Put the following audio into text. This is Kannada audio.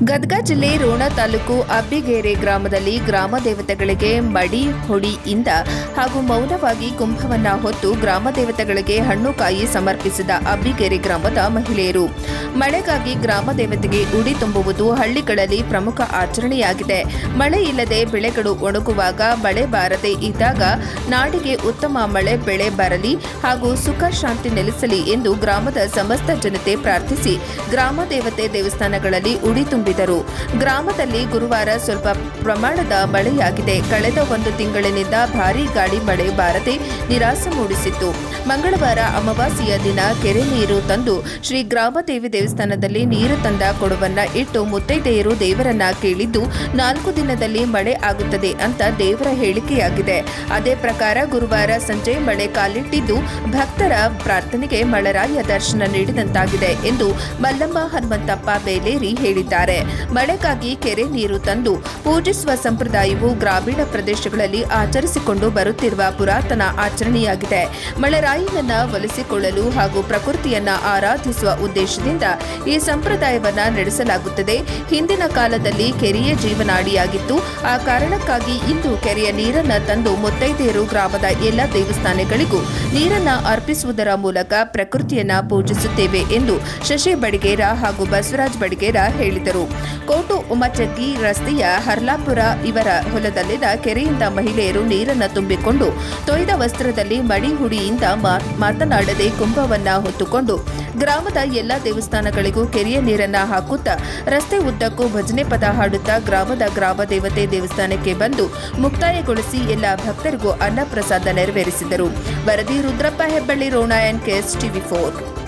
ಗದಗ ಜಿಲ್ಲೆ ರೋಣ ತಾಲೂಕು ಅಬ್ಬಿಗೇರೆ ಗ್ರಾಮದಲ್ಲಿ ಗ್ರಾಮ ದೇವತೆಗಳಿಗೆ ಮಡಿ ಹೊಡಿಯಿಂದ ಹಾಗೂ ಮೌನವಾಗಿ ಕುಂಭವನ್ನ ಹೊತ್ತು ಗ್ರಾಮ ದೇವತೆಗಳಿಗೆ ಹಣ್ಣು ಕಾಯಿ ಸಮರ್ಪಿಸಿದ ಅಬ್ಬಿಗೇರೆ ಗ್ರಾಮದ ಮಹಿಳೆಯರು. ಮಳೆಗಾಗಿ ಗ್ರಾಮ ದೇವತೆಗೆ ಉಡಿ ತುಂಬುವುದು ಹಳ್ಳಿಗಳಲ್ಲಿ ಪ್ರಮುಖ ಆಚರಣೆಯಾಗಿದೆ. ಮಳೆ ಇಲ್ಲದೆ ಬೆಳೆಗಳು ಒಣಗುವಾಗ, ಮಳೆ ಬಾರದೆ ಇದ್ದಾಗ ನಾಡಿಗೆ ಉತ್ತಮ ಮಳೆ ಬೆಳೆ ಬರಲಿ ಹಾಗೂ ಸುಖ ಶಾಂತಿ ನೆಲೆಸಲಿ ಎಂದು ಗ್ರಾಮದ ಸಮಸ್ತ ಜನತೆ ಪ್ರಾರ್ಥಿಸಿ ಗ್ರಾಮ ದೇವತೆ ದೇವಸ್ಥಾನಗಳಲ್ಲಿ ಉಡಿ ತುಂಬಿದರು. ಗ್ರಾಮದಲ್ಲಿ ಗುರುವಾರ ಸ್ವಲ್ಪ ಪ್ರಮಾಣದ ಮಳೆಯಾಗಿದೆ. ಕಳೆದ 1 ತಿಂಗಳಿನಿಂದ ಭಾರೀ ಗಾಳಿ ಮಳೆ ಬಾರದೆ ನಿರಾಸೆ ಮೂಡಿಸಿತ್ತು. ಮಂಗಳವಾರ ಅಮಾವಾಸ್ಯೆಯ ದಿನ ಕೆರೆ ನೀರು ತಂದು ಶ್ರೀ ಗ್ರಾಮದೇವಿ ದೇವಸ್ಥಾನದಲ್ಲಿ ನೀರು ತಂದ ಕೊಡವನ್ನ ಇಟ್ಟು ಮುತ್ತೈದೆಯರು ದೇವರನ್ನ ಕೇಳಿದ್ದು 4 ದಿನದಲ್ಲಿ ಮಳೆ ಆಗುತ್ತದೆ ಅಂತ ದೇವರ ಹೇಳಿಕೆಯಾಗಿದೆ. ಅದೇ ಪ್ರಕಾರ ಗುರುವಾರ ಸಂಜೆ ಮಳೆ ಕಾಲಿಟ್ಟಿದ್ದು ಭಕ್ತರ ಪ್ರಾರ್ಥನೆಗೆ ಮಳೆರಾಯ ದರ್ಶನ ನೀಡಿದಂತಾಗಿದೆ ಎಂದು ಮಲ್ಲಮ್ಮ ಹನುಮಂತಪ್ಪ ಬೇಲೇರಿ ಹೇಳಿದ್ದಾರೆ. ಮಳೆಗಾಗಿ ಕೆರೆ ನೀರು ತಂದು ಪೂಜಿಸುವ ಸಂಪ್ರದಾಯವು ಗ್ರಾಮೀಣ ಪ್ರದೇಶಗಳಲ್ಲಿ ಆಚರಿಸಿಕೊಂಡು ಬರುತ್ತಿರುವ ಪುರಾತನ ಆಚರಣೆಯಾಗಿದೆ. ಮಳೆರಾಯನನ್ನ ಒಲಿಸಿಕೊಳ್ಳಲು ಹಾಗೂ ಪ್ರಕೃತಿಯನ್ನ ಆರಾಧಿಸುವ ಉದ್ದೇಶದಿಂದ ಈ ಸಂಪ್ರದಾಯವನ್ನ ನಡೆಸಲಾಗುತ್ತದೆ. ಹಿಂದಿನ ಕಾಲದಲ್ಲಿ ಕೆರೆಯ ಜೀವನಾಡಿಯಾಗಿತ್ತು. ಆ ಕಾರಣಕ್ಕಾಗಿ ಇಂದು ಕೆರೆಯ ನೀರನ್ನ ತಂದು ಮುತ್ತೈದೆಯರು ಗ್ರಾಮದ ಎಲ್ಲ ದೇವಸ್ಥಾನಗಳಿಗೂ ನೀರನ್ನ ಅರ್ಪಿಸುವುದರ ಮೂಲಕ ಪ್ರಕೃತಿಯನ್ನ ಪೂಜಿಸುತ್ತೇವೆ ಎಂದು ಶಶಿ ಬಡಿಗೇರ ಹಾಗೂ ಬಸವರಾಜ್ ಬಡಿಗೇರ ಹೇಳಿದರು. ಕೋಟು ಉಮಚಗಿ ರಸ್ತೆಯ ಹರ್ಲಾಪುರ ಇವರ ಹೊಲದಲ್ಲಿನ ಕೆರೆಯಿಂದ ಮಹಿಳೆಯರು ನೀರನ್ನು ತುಂಬಿಕೊಂಡು ತೊಯ್ದ ವಸ್ತ್ರದಲ್ಲಿ ಮಡಿ ಹುಡಿಯಿಂದ ಮಾತನಾಡದೆ ಕುಂಭವನ್ನ ಹೊತ್ತುಕೊಂಡು ಗ್ರಾಮದ ಎಲ್ಲ ದೇವಸ್ಥಾನಗಳಿಗೂ ಕೆರೆಯ ನೀರನ್ನ ಹಾಕುತ್ತಾ ರಸ್ತೆ ಉದ್ದಕ್ಕೂ ಭಜನೆ ಪದ ಹಾಡುತ್ತಾ ಗ್ರಾಮದ ಗ್ರಾಮ ದೇವತೆ ದೇವಸ್ಥಾನಕ್ಕೆ ಬಂದು ಮುಕ್ತಾಯಗೊಳಿಸಿ ಎಲ್ಲ ಭಕ್ತರಿಗೂ ಅನ್ನಪ್ರಸಾದ ನೆರವೇರಿಸಿದರು. ವರದಿ ರುದ್ರಪ್ಪ ಹೆಬ್ಬಳ್ಳಿ, ರೋಣ NKS TV4.